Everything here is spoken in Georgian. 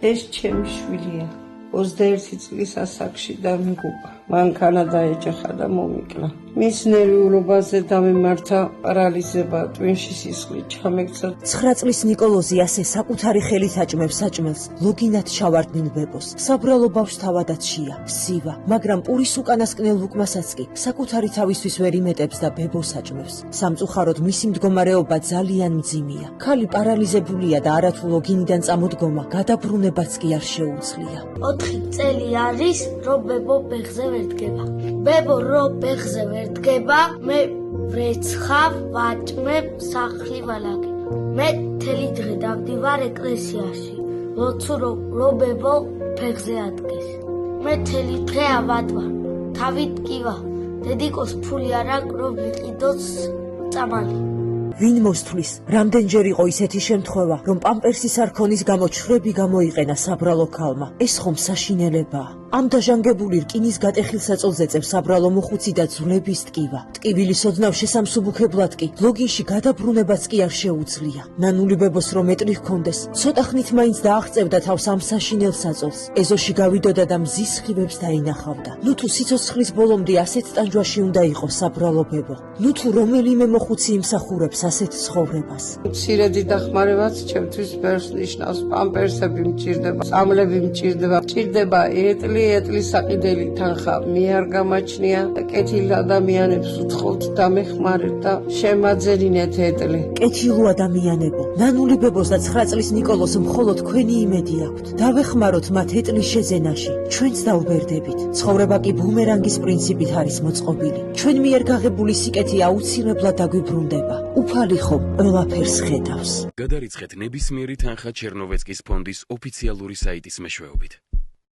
ეს ჩემი შვილია 21 წლის ასაკში დამიღუპა. მან კანადა ეჯახა და მომიკლა. მის ნერვიულობაზე დამემართა პარალიზება, ტვინში სისხლი ჩამექცა. 9 წლის ნიკოლოზი ასე საკუთარი ხელით აჭმევს საჭმელს, ლოგინად ჩავარდნილ ბებოს. საბრალო ბავშვს თავადაც შია, სივა, მაგრამ პურის უკანასკნელ ლუკმასაც კი საკუთარი თავისთვის ვერ იმეტებს და ბებოს აჭმევს. სამწუხაროდ მისი მდგომარეობა ძალიან მძიმეა. ქალი პარალიზებულია და არათუ ლოგინიდან წამოდგომა გადაბრუნებაც კი არ შეუძლია. 4 წელი არის, რომ ბებო ბეღზე ვერ დგება. ბებო რო ბეღზე ვერ დგება, მე ვრეცხავ, ვაჭმებ, სახლი ვალაგებ. მე მთელი დღე დავდივარ ეკლესიაში. ლოცუ რო ბებო ბეღზე ადგეს. მე მთელი დღე ავატვარ, თავი ტკივა. დედიკოს ფული არ აქვს, რომ ვიყიდოს წამალი. ვინ მოსთვლის, რამდენჯერ იყო ისეთი შემთხვევა, რომ პამპერსის არქონის გამო ჩხრები გამოიყენა საბრალო ქალმა. ეს ხომ საშინელებაა. ამ დაჟანგებული რკინის გატეხილ საწოლზე წევს საბრალო მოხუცი და ძვლების ტკივა. ტკივილის ოდნავ შესამსუბუქებლად კი ლოგინში გადაბრუნებაც კი არ შეუძლია. ნანული ბებოს რომ მეტყვი ჰქონდეს, ცოტა ხნით მაინც დააღწევდა თავს ამ საშინელ საწოლს. ეზოში გავიდოდა და მზის სხივებს დაინახავდა. ნუ თუ სიცოცხლის ბოლომდე ასეთ ტანჯვაში უნდა იყოს საბრალო ბებო. ნუ თუ რომელიმე მოხუცი იმსახურებს ასეთ ცხოვრებას. მცირედი დახმარებაც ჩემთვის ბევრს ნიშნავს. პამპერსები მჭირდება, წამლები მჭირდება, ეტლის საყიდელი თანხა მე არ გამაჩნია. კეთილ ადამიანებს ვთხოვთ დამეხმარეთ და შემაძერინეთ ეტლი. კეთილო ადამიანებო, ნანული ბებოს და 9 წლის ნიკოლოს მხოლოდ თქვენი იმედი აქვთ. დავეხმაროთ მათ ეტლის შეძენაში. ჩვენც დავბერდებით. ცხოვრება კი ბუმერანგის პრინციპით არის მოწყობილი. ჩვენ მიერ გაღებული სიკეთი აუცილებლად დაგვიბრუნდება. უფალი ხომ ყველაფერს ხედავს. გადარიცხეთ ნებისმიერი თანხა ჩერნოვეცკის ფონდის ოფიციალური საიტის მეშვეობით.